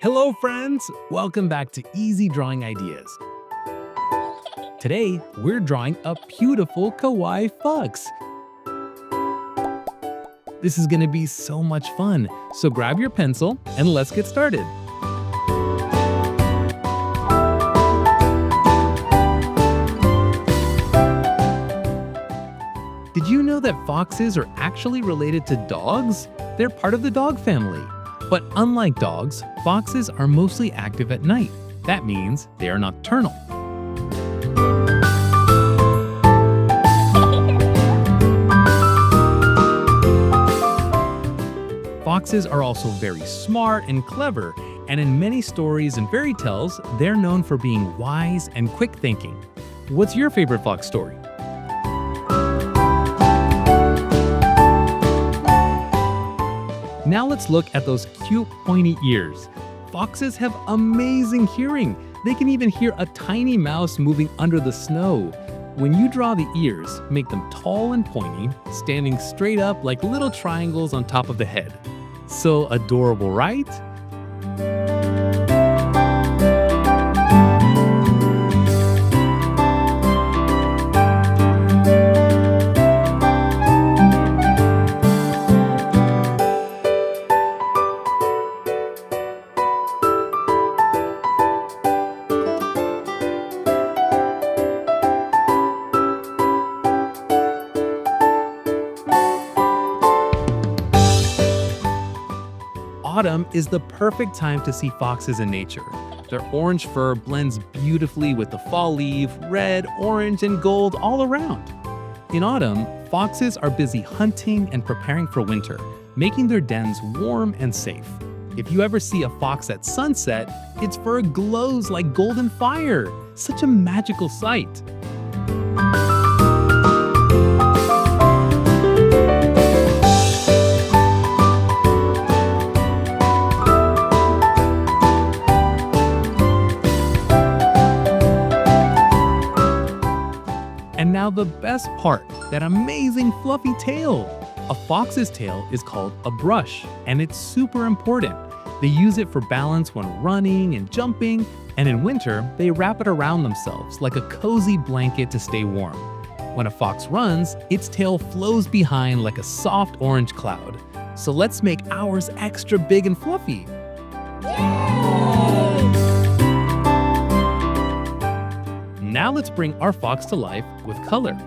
Hello friends! Welcome back to Easy Drawing Ideas. Today, we're drawing a beautiful kawaii fox. This is gonna be so much fun, so grab your pencil and let's get started. Did you know that foxes are actually related to dogs? They're part of the dog family. But unlike dogs, foxes are mostly active at night. That means they are nocturnal. Foxes are also very smart and clever, and in many stories and fairy tales, they're known for being wise and quick thinking. What's your favorite fox story? Now let's look at those cute pointy ears. Foxes have amazing hearing. They can even hear a tiny mouse moving under the snow. When you draw the ears, make them tall and pointy, standing straight up like little triangles on top of the head. So adorable, right? Autumn is the perfect time to see foxes in nature. Their orange fur blends beautifully with the fall leaf, red, orange, and gold all around. In autumn, foxes are busy hunting and preparing for winter, making their dens warm and safe. If you ever see a fox at sunset, its fur glows like golden fire. Such a magical sight. And now the best part, that amazing fluffy tail. A fox's tail is called a brush, and it's super important. They use it for balance when running and jumping, and in winter, they wrap it around themselves like a cozy blanket to stay warm. When a fox runs, its tail flows behind like a soft orange cloud. So let's make ours extra big and fluffy. Now let's bring our fox to life with color.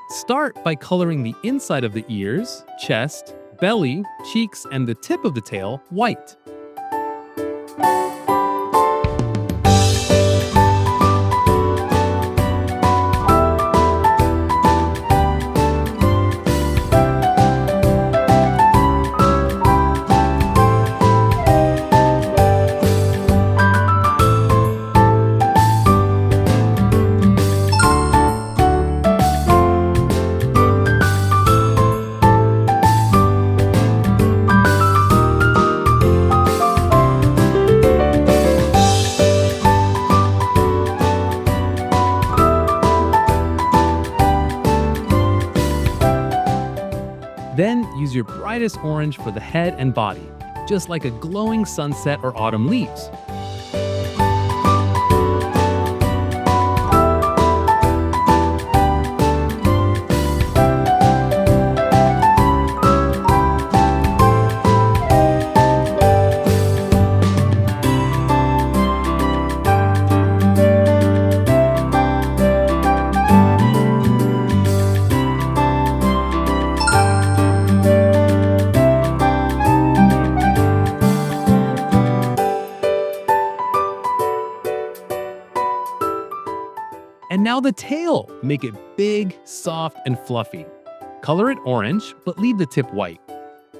Start by coloring the inside of the ears, chest, belly, cheeks, and the tip of the tail white. Then use your brightest orange for the head and body, just like a glowing sunset or autumn leaves. And now the tail. Make it big, soft, and fluffy. Color it orange, but leave the tip white.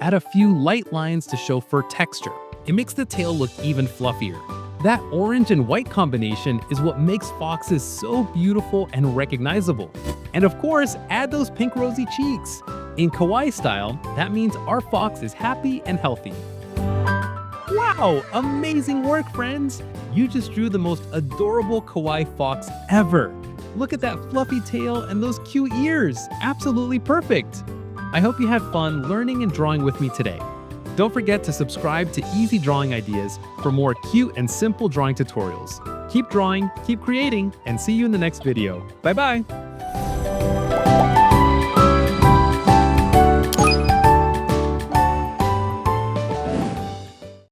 Add a few light lines to show fur texture. It makes the tail look even fluffier. That orange and white combination is what makes foxes so beautiful and recognizable. And of course, add those pink rosy cheeks. In kawaii style, that means our fox is happy and healthy. Wow, amazing work, friends! You just drew the most adorable kawaii fox ever. Look at that fluffy tail and those cute ears. Absolutely perfect. I hope you had fun learning and drawing with me today. Don't forget to subscribe to Easy Drawing Ideas for more cute and simple drawing tutorials. Keep drawing, keep creating, and see you in the next video. Bye-bye.